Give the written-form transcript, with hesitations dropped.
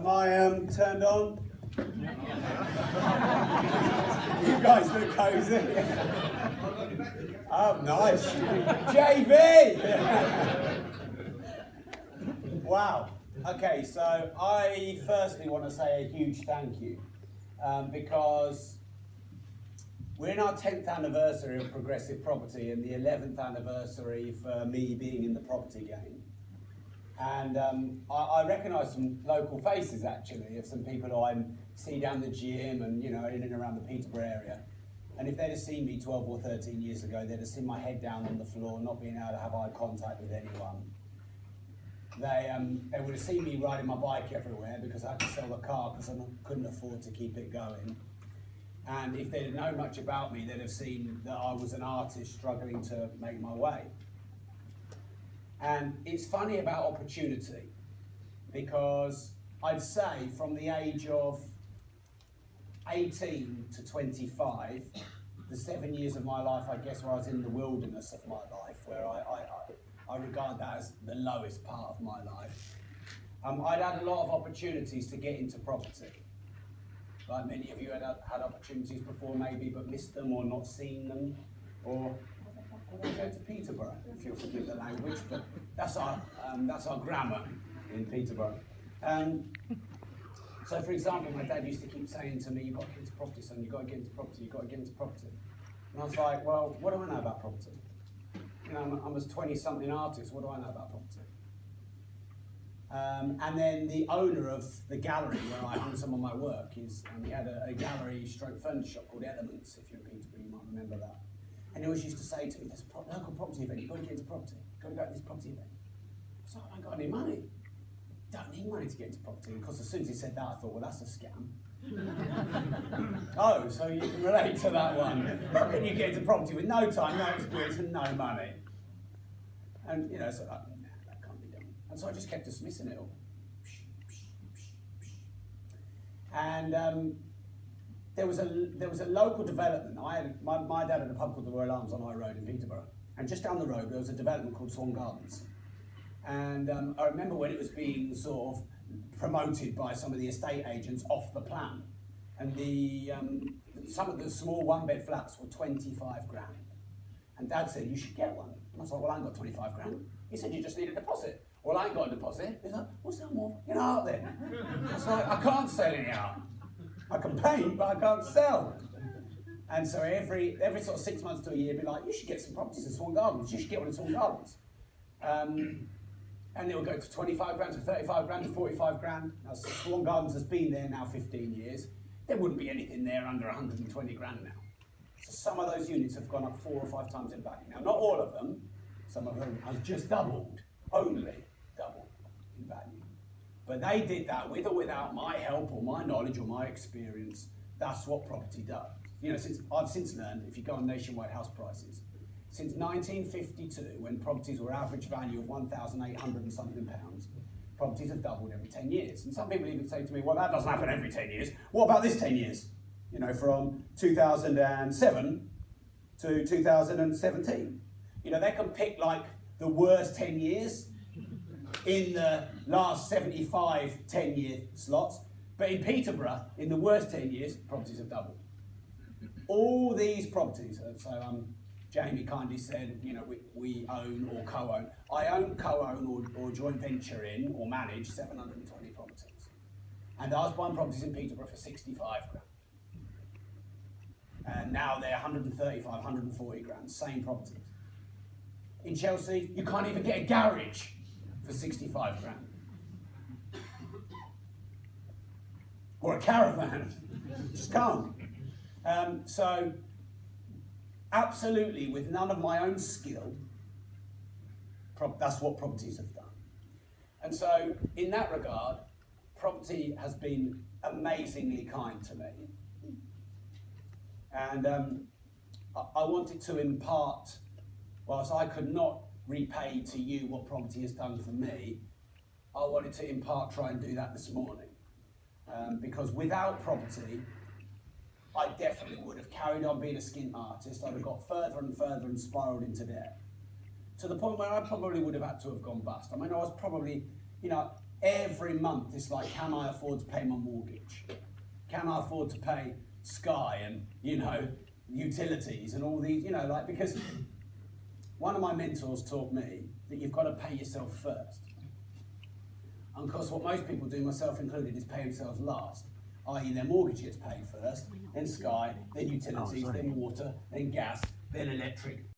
I turned on? You guys look cozy. Oh, nice. JV! Wow. Okay, so I firstly want to say a huge thank you because we're in our 10th anniversary of Progressive Property and the 11th anniversary for me being in the property game. And I recognise some local faces actually of some people who I see down the gym and in and around the Peterborough area. And if they'd have seen me 12 or 13 years ago, they'd have seen my head down on the floor, not being able to have eye contact with anyone. They would have seen me riding my bike everywhere because I had to sell the car because I couldn't afford to keep it going. And if they'd have known much about me, they'd have seen that I was an artist struggling to make my way. And it's funny about opportunity because I'd say from the age of 18 to 25, the 7 years of my life, I guess, where I was in the wilderness of my life, where I regard that as the lowest part of my life. I'd had a lot of opportunities to get into property. Like many of you had opportunities before maybe, but missed them or not seen them, or go to Peterborough, if you'll forgive the language, but that's our grammar in Peterborough. So for example, my dad used to keep saying to me, you've got to get into property, son, you've got to get into property, you've got to get into property. And I was like, well, what do I know about property? I'm a 20-something artist, what do I know about property? And then the owner of the gallery where I hung some of my work is, he had a gallery stroke furniture shop called Elements, if you're in Peterborough, you might remember that. And he always used to say to me, there's a local property event, you've got to get into property, you've got to go to this property event. So I haven't got any money. You don't need money to get into property. And of course, as soon as he said that, I thought, well, that's a scam. Oh, so you can relate to that one. How can you get into property with no time, no experience, and no money? And, so that can't be done. And so I just kept dismissing it all. And there was a local development. My dad had a pub called the Royal Arms on High Road in Peterborough. And just down the road, there was a development called Swan Gardens. And I remember when it was being sort of promoted by some of the estate agents off the plan. And some of the small one-bed flats were 25 grand. And Dad said, you should get one. And I was like, well, I ain't got 25 grand. He said, you just need a deposit. Well, I ain't got a deposit. He's like, well, sell more in art then. I was like, I can't sell any art. I can paint, but I can't sell. And so every sort of 6 months to a year, be like, you should get some properties in Swan Gardens. You should get one in Swan Gardens. And it will go to 25 grand, to 35 grand, to 45 grand. Now, Swan Gardens has been there now 15 years. There wouldn't be anything there under 120 grand now. So some of those units have gone up 4 or 5 times in value. Now, not all of them. Some of them have just doubled, only doubled in value. But they did that with or without my help or my knowledge or my experience. That's what property does. I've since learned, if you go on nationwide house prices, since 1952, when properties were average value of 1,800 and something pounds, properties have doubled every 10 years. And some people even say to me, well, that doesn't happen every 10 years. What about this 10 years? From 2007 to 2017. They can pick like the worst 10 years in the last 75 10-year slots. But in Peterborough, in the worst 10 years, properties have doubled. All these properties, so Jamie kindly said, we own or co-own. I own, co-own or joint venture in or manage 720 properties. And I was buying properties in Peterborough for 65 grand. And now they're 135, 140 grand, same properties. In Chelsea, you can't even get a garage for 65 grand. Or a caravan, just can't. So, absolutely, with none of my own skill, that's what properties have done. And so, in that regard, property has been amazingly kind to me. And I wanted to impart, whilst I could not repay to you what property has done for me, I wanted to try and do that this morning. Because without property, I definitely would have carried on being a skint artist. I'd have got further and further and spiraled into debt. To the point where I probably would have had to have gone bust. I mean, I was probably, every month it's like, can I afford to pay my mortgage? Can I afford to pay Sky and, you know, utilities and all these, you know, like, because one of my mentors taught me that you've got to pay yourself first. And of course what most people do, myself included, is pay themselves last. I.e. their mortgage gets paid first, then Sky, then utilities, then water, then gas, then electric,